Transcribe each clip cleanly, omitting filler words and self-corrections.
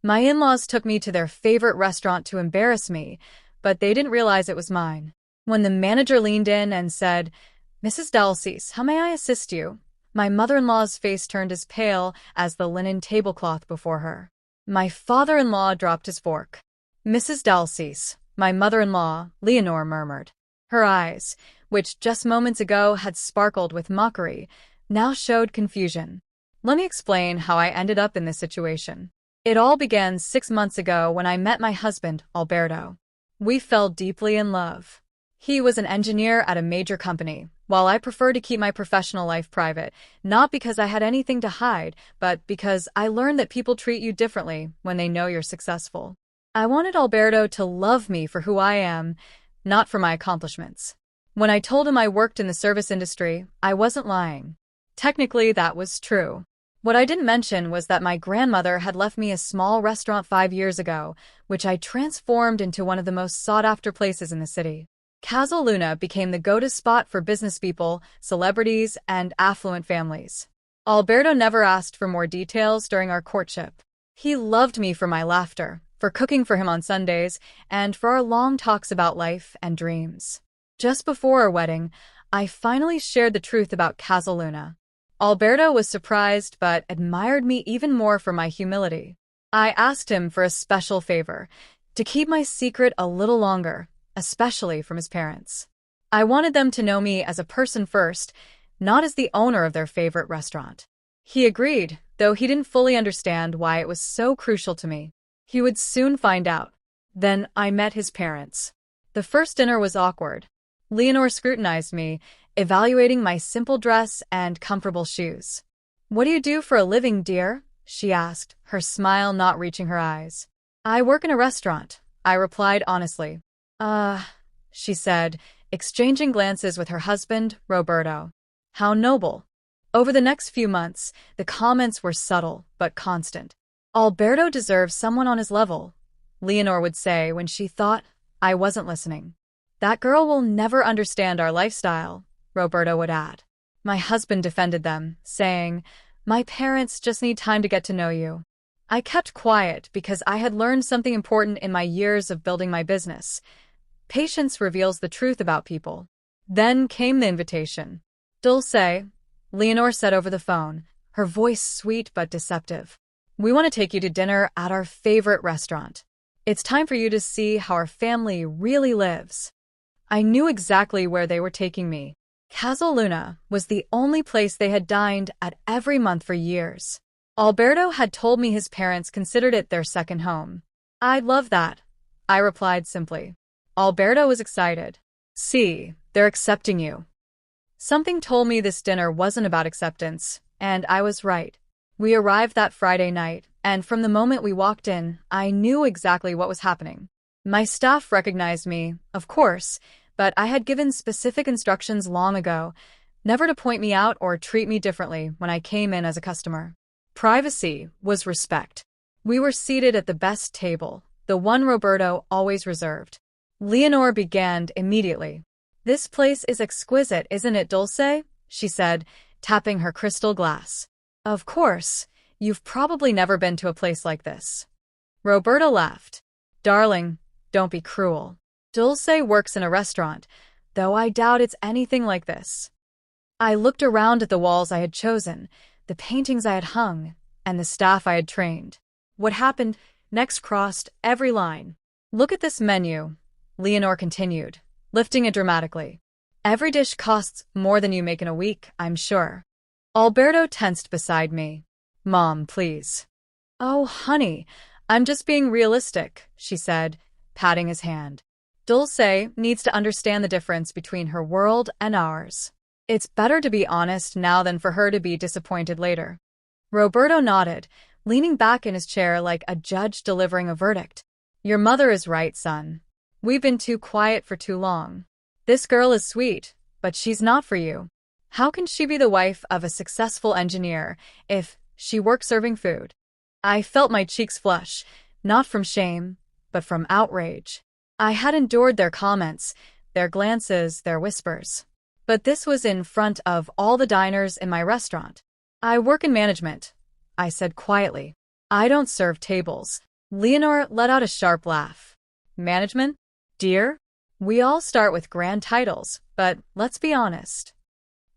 My in-laws took me to their favorite restaurant to embarrass me, but they didn't realize it was mine. When the manager leaned in and said, "Mrs. Dalcys, how may I assist you?" my mother-in-law's face turned as pale as the linen tablecloth before her. My father-in-law dropped his fork. "Mrs. Dalcys," my mother-in-law, Leonore, murmured. Her eyes, which just moments ago had sparkled with mockery, now showed confusion. Let me explain how I ended up in this situation. It all began 6 months ago when I met my husband, Alberto. We fell deeply in love. He was an engineer at a major company, while I prefer to keep my professional life private, not because I had anything to hide, but because I learned that people treat you differently when they know you're successful. I wanted Alberto to love me for who I am, not for my accomplishments. When I told him I worked in the service industry, I wasn't lying. Technically, that was true. What I didn't mention was that my grandmother had left me a small restaurant 5 years ago, which I transformed into one of the most sought-after places in the city. Casa Luna became the go-to spot for business people, celebrities, and affluent families. Alberto never asked for more details during our courtship. He loved me for my laughter, for cooking for him on Sundays, and for our long talks about life and dreams. Just before our wedding, I finally shared the truth about Casa Luna. Alberto was surprised but admired me even more for my humility. I asked him for a special favor, to keep my secret a little longer, especially from his parents. I wanted them to know me as a person first, not as the owner of their favorite restaurant. He agreed, though he didn't fully understand why it was so crucial to me. He would soon find out. Then I met his parents. The first dinner was awkward. Leonore scrutinized me, evaluating my simple dress and comfortable shoes. "What do you do for a living, dear?" she asked, her smile not reaching her eyes. "I work in a restaurant," I replied honestly. She said, exchanging glances with her husband, Roberto. "How noble." Over the next few months, the comments were subtle but constant. "Alberto deserves someone on his level," Leonore would say when she thought I wasn't listening. "That girl will never understand our lifestyle," Roberto would add. My husband defended them, saying, "My parents just need time to get to know you." I kept quiet because I had learned something important in my years of building my business. Patience reveals the truth about people. Then came the invitation. "Dulce," Leonore said over the phone, her voice sweet but deceptive. "We want to take you to dinner at our favorite restaurant. It's time for you to see how our family really lives." I knew exactly where they were taking me. Casa Luna was the only place they had dined at every month for years. Alberto had told me his parents considered it their second home. "I'd love that," I replied simply. Alberto was excited. "See, they're accepting you." Something told me this dinner wasn't about acceptance, and I was right. We arrived that Friday night, and from the moment we walked in, I knew exactly what was happening. My staff recognized me, of course, but I had given specific instructions long ago, never to point me out or treat me differently when I came in as a customer. Privacy was respect. We were seated at the best table, the one Roberto always reserved. Leonore began immediately. "This place is exquisite, isn't it, Dulce?" she said, tapping her crystal glass. "Of course, you've probably never been to a place like this." Roberto laughed. "Darling, don't be cruel. Dulce works in a restaurant, though I doubt it's anything like this." I looked around at the walls I had chosen, the paintings I had hung, and the staff I had trained. What happened next crossed every line. "Look at this menu," Leonore continued, lifting it dramatically. "Every dish costs more than you make in a week, I'm sure." Alberto tensed beside me. "Mom, please." "Oh, honey, I'm just being realistic," she said, patting his hand. "Dulce needs to understand the difference between her world and ours. It's better to be honest now than for her to be disappointed later." Roberto nodded, leaning back in his chair like a judge delivering a verdict. "Your mother is right, son. We've been too quiet for too long. This girl is sweet, but she's not for you. How can she be the wife of a successful engineer if she works serving food?" I felt my cheeks flush, not from shame, but from outrage. I had endured their comments, their glances, their whispers. But this was in front of all the diners in my restaurant. "I work in management," I said quietly. "I don't serve tables." Leonor let out a sharp laugh. Management? Dear? We all start with grand titles, but let's be honest.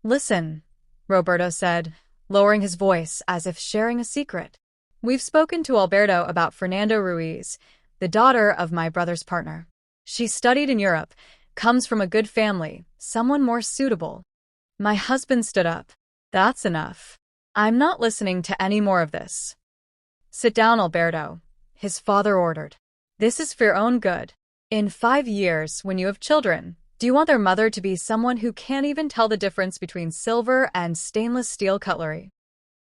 Listen, Roberto said, lowering his voice as if sharing a secret. We've spoken to Alberto about Fernando Ruiz, the daughter of my brother's partner. She studied in Europe, comes from a good family, someone more suitable. My husband stood up. That's enough. I'm not listening to any more of this. Sit down, Alberto, his father ordered. This is for your own good. In 5 years, when you have children, do you want their mother to be someone who can't even tell the difference between silver and stainless steel cutlery?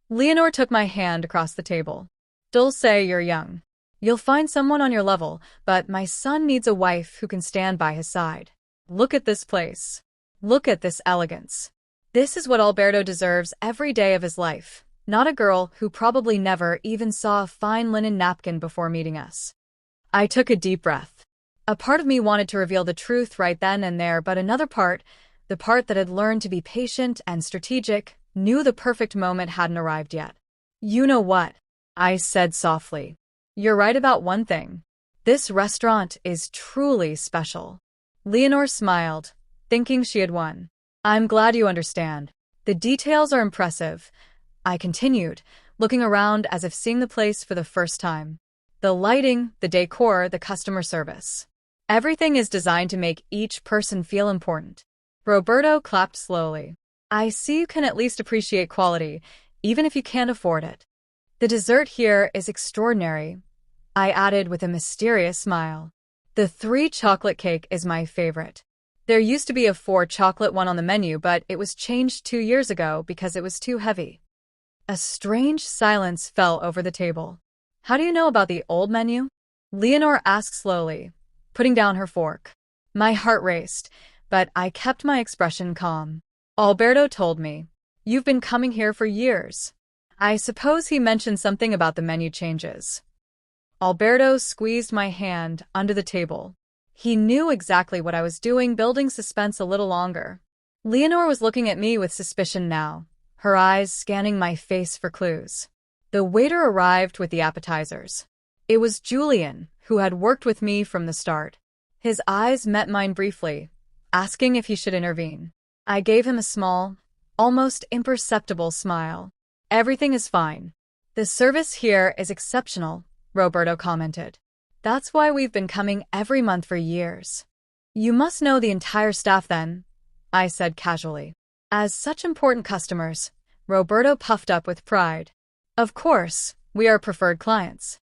Leonor took my hand across the table. Dulce, you're young. You'll find someone on your level, but my son needs a wife who can stand by his side. Look at this place. Look at this elegance. This is what Alberto deserves every day of his life, not a girl who probably never even saw a fine linen napkin before meeting us. I took a deep breath. A part of me wanted to reveal the truth right then and there, but another part, the part that had learned to be patient and strategic, knew the perfect moment hadn't arrived yet. You know what? I said softly. You're right about one thing. This restaurant is truly special. Leonor smiled, thinking she had won. I'm glad you understand. The details are impressive, I continued, looking around as if seeing the place for the first time. The lighting, the decor, the customer service. Everything is designed to make each person feel important. Roberto clapped slowly. I see you can at least appreciate quality, even if you can't afford it. The dessert here is extraordinary, I added with a mysterious smile. The 3 chocolate cake is my favorite. There used to be a 4 chocolate one on the menu, but it was changed 2 years ago because it was too heavy. A strange silence fell over the table. How do you know about the old menu? Leonor asked slowly, putting down her fork. My heart raced, but I kept my expression calm. Alberto told me. You've been coming here for years. I suppose he mentioned something about the menu changes. Alberto squeezed my hand under the table. He knew exactly what I was doing, building suspense a little longer. Leonor was looking at me with suspicion now, her eyes scanning my face for clues. The waiter arrived with the appetizers. It was Julian, who had worked with me from the start. His eyes met mine briefly, asking if he should intervene. I gave him a small, almost imperceptible smile. Everything is fine. The service here is exceptional, Roberto commented. That's why we've been coming every month for years. You must know the entire staff then, I said casually. As such important customers, Roberto puffed up with pride. Of course, we are preferred clients.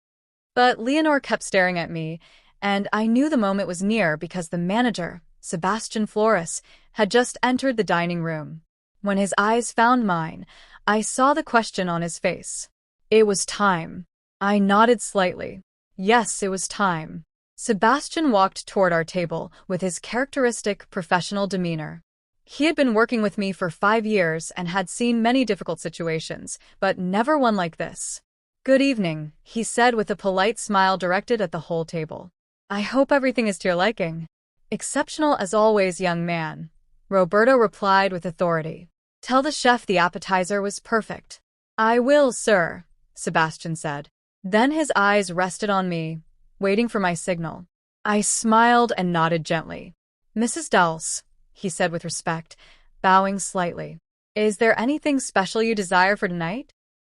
But Leonor kept staring at me, and I knew the moment was near because the manager, Sebastian Flores, had just entered the dining room. When his eyes found mine, I saw the question on his face. It was time. I nodded slightly. Yes, it was time. Sebastian walked toward our table with his characteristic professional demeanor. He had been working with me for 5 years and had seen many difficult situations, but never one like this. Good evening, he said with a polite smile directed at the whole table. I hope everything is to your liking. Exceptional as always, young man, Roberto replied with authority. Tell the chef the appetizer was perfect. I will, sir, Sebastian said. Then his eyes rested on me, waiting for my signal. I smiled and nodded gently. Mrs. Dulce, he said with respect, bowing slightly. Is there anything special you desire for tonight?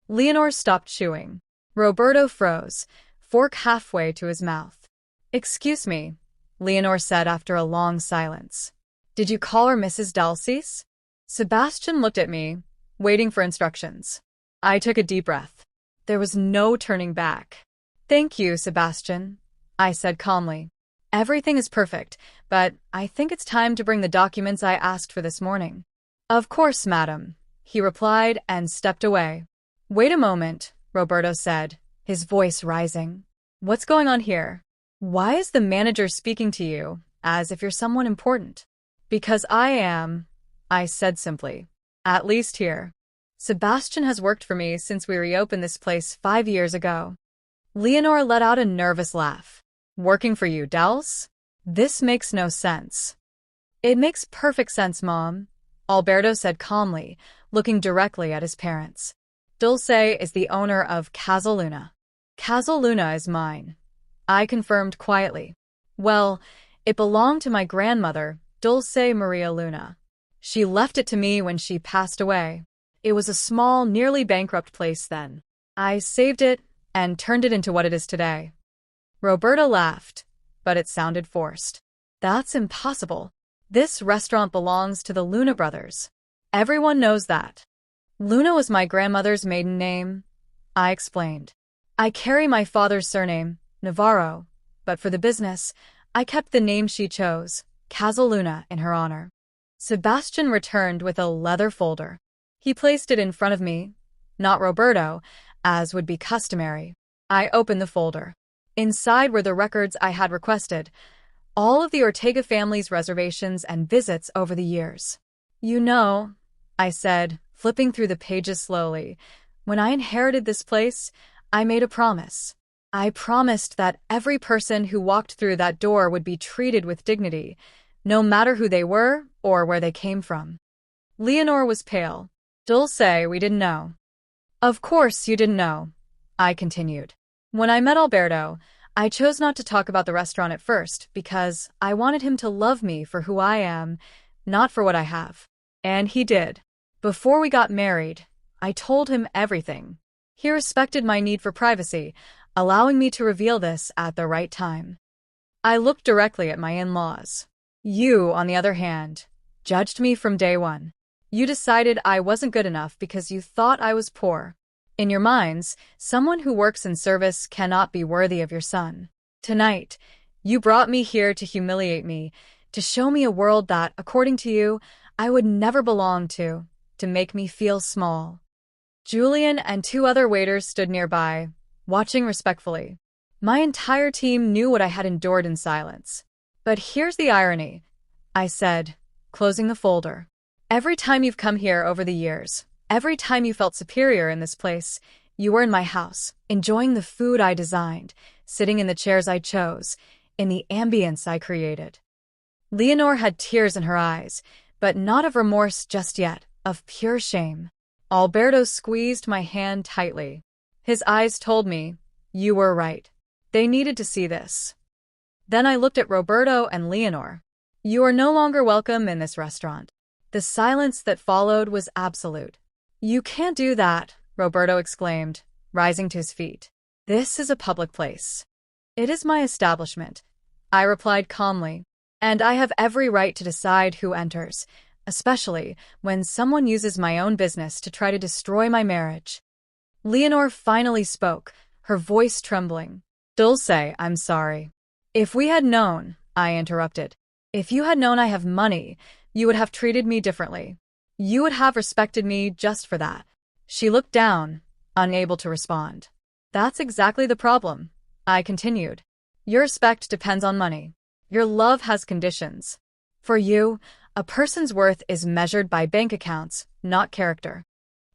Leonor stopped chewing. Roberto froze, fork halfway to his mouth. Excuse me, Leonor said after a long silence. Did you call her Mrs. Dulce? Sebastian looked at me, waiting for instructions. I took a deep breath. There was no turning back. Thank you, Sebastian, I said calmly. Everything is perfect, but I think it's time to bring the documents I asked for this morning. Of course, madam, he replied and stepped away. Wait a moment, Roberto said, his voice rising. What's going on here? Why is the manager speaking to you, as if you're someone important? Because I am, I said simply. At least here. Sebastian has worked for me since we reopened this place 5 years ago. Leonor let out a nervous laugh. Working for you, Dulce? This makes no sense. It makes perfect sense, Mom, Alberto said calmly, looking directly at his parents. Dulce is the owner of Casa Luna. Casa Luna is mine, I confirmed quietly. Well, it belonged to my grandmother, Dulce Maria Luna. She left it to me when she passed away. It was a small, nearly bankrupt place then. I saved it and turned it into what it is today. Roberta laughed, but it sounded forced. That's impossible. This restaurant belongs to the Luna brothers. Everyone knows that. Luna was my grandmother's maiden name, I explained. I carry my father's surname, Navarro, but for the business, I kept the name she chose, Casa Luna, in her honor. Sebastian returned with a leather folder. He placed it in front of me, not Roberto, as would be customary. I opened the folder. Inside were the records I had requested, all of the Ortega family's reservations and visits over the years. You know, I said, flipping through the pages slowly, when I inherited this place, I made a promise. I promised that every person who walked through that door would be treated with dignity, no matter who they were or where they came from. Leonor was pale. Dulce, we didn't know. Of course you didn't know, I continued. When I met Alberto, I chose not to talk about the restaurant at first because I wanted him to love me for who I am, not for what I have. And he did. Before we got married, I told him everything. He respected my need for privacy, allowing me to reveal this at the right time. I looked directly at my in-laws. You, on the other hand, judged me from day one. You decided I wasn't good enough because you thought I was poor. In your minds, someone who works in service cannot be worthy of your son. Tonight, you brought me here to humiliate me, to show me a world that, according to you, I would never belong to make me feel small. Julian and 2 other waiters stood nearby, watching respectfully. My entire team knew what I had endured in silence. But here's the irony, I said, closing the folder. Every time you've come here over the years, every time you felt superior in this place, you were in my house, enjoying the food I designed, sitting in the chairs I chose, in the ambience I created. Leonor had tears in her eyes, but not of remorse just yet, of pure shame. Alberto squeezed my hand tightly. His eyes told me, you were right. They needed to see this. Then I looked at Roberto and Leonor. You are no longer welcome in this restaurant. The silence that followed was absolute. You can't do that, Roberto exclaimed, rising to his feet. This is a public place. It is my establishment, I replied calmly, and I have every right to decide who enters, especially when someone uses my own business to try to destroy my marriage. Leonor finally spoke, her voice trembling. Dulce, I'm sorry. If we had known, I interrupted. If you had known I have money, you would have treated me differently. You would have respected me just for that. She looked down, unable to respond. That's exactly the problem, I continued. Your respect depends on money. Your love has conditions. For you, a person's worth is measured by bank accounts, not character.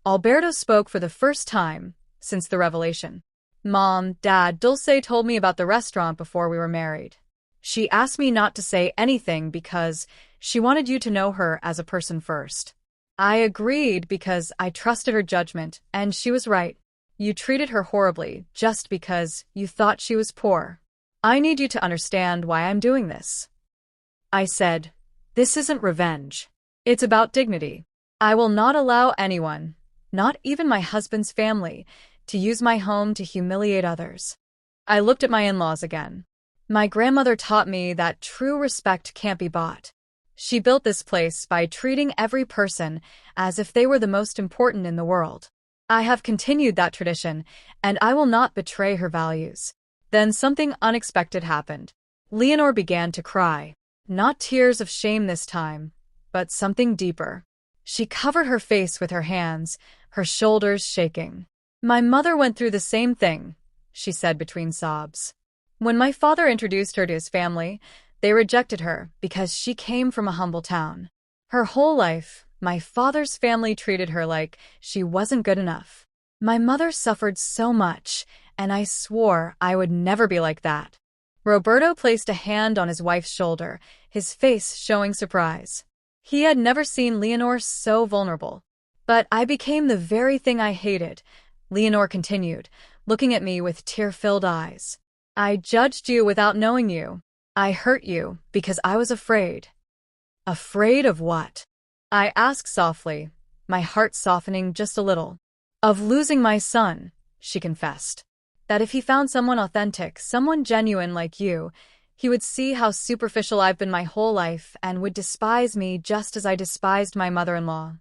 Alberto spoke for the first time since the revelation. Mom, Dad, Dulce told me about the restaurant before we were married. She asked me not to say anything because she wanted you to know her as a person first. I agreed because I trusted her judgment, and she was right. You treated her horribly just because you thought she was poor. I need you to understand why I'm doing this. I said, this isn't revenge. It's about dignity. I will not allow anyone, not even my husband's family, to use my home to humiliate others. I looked at my in-laws again. My grandmother taught me that true respect can't be bought. She built this place by treating every person as if they were the most important in the world. I have continued that tradition, and I will not betray her values. Then something unexpected happened. Leonor began to cry. Not tears of shame this time, but something deeper. She covered her face with her hands, her shoulders shaking. My mother went through the same thing, she said between sobs. When my father introduced her to his family, they rejected her because she came from a humble town. Her whole life, my father's family treated her like she wasn't good enough. My mother suffered so much, and I swore I would never be like that. Roberto placed a hand on his wife's shoulder, his face showing surprise. He had never seen Leonor so vulnerable. But I became the very thing I hated, Leonor continued, looking at me with tear-filled eyes. I judged you without knowing you. I hurt you because I was afraid. Afraid of what? I asked softly, my heart softening just a little. Of losing my son, she confessed. That if he found someone authentic, someone genuine like you, he would see how superficial I've been my whole life and would despise me just as I despised my mother-in-law.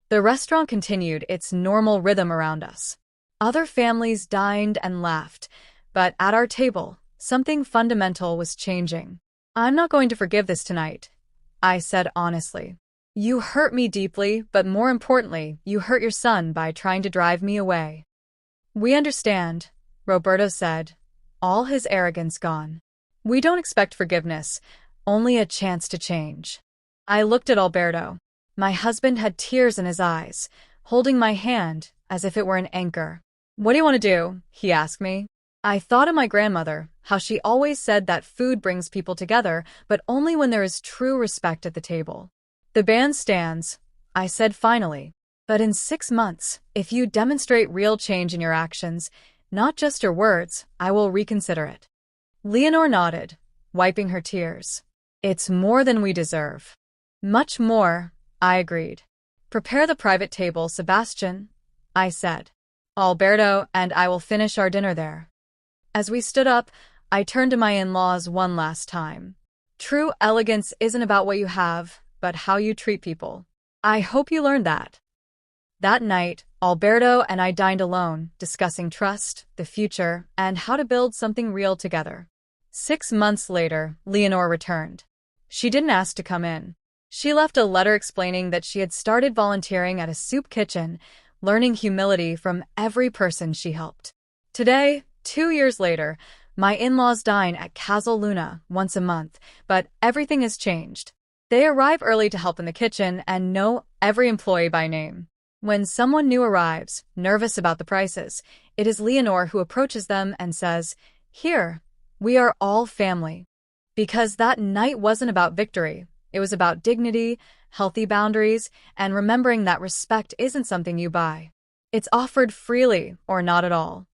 The restaurant continued its normal rhythm around us. Other families dined and laughed, but at our table, something fundamental was changing. I'm not going to forgive this tonight, I said honestly. You hurt me deeply, but more importantly, you hurt your son by trying to drive me away. We understand, Roberto said, all his arrogance gone. We don't expect forgiveness, only a chance to change. I looked at Alberto. My husband had tears in his eyes, holding my hand as if it were an anchor. What do you want to do? He asked me. I thought of my grandmother, how she always said that food brings people together, but only when there is true respect at the table. The ban stands, I said finally. But in 6 months, if you demonstrate real change in your actions, not just your words, I will reconsider it. Leonor nodded, wiping her tears. It's more than we deserve. Much more, I agreed. Prepare the private table, Sebastian, I said. Alberto and I will finish our dinner there. As we stood up, I turned to my in-laws one last time. True elegance isn't about what you have, but how you treat people. I hope you learned that. That night, Alberto and I dined alone, discussing trust, the future, and how to build something real together. 6 months later, Leonor returned. She didn't ask to come in. She left a letter explaining that she had started volunteering at a soup kitchen, learning humility from every person she helped. Today, 2 years later, my in-laws dine at Casa Luna once a month, but everything has changed. They arrive early to help in the kitchen and know every employee by name. When someone new arrives, nervous about the prices, it is Leonor who approaches them and says, "Here, we are all family." Because that night wasn't about victory. It was about dignity, healthy boundaries, and remembering that respect isn't something you buy. It's offered freely or not at all.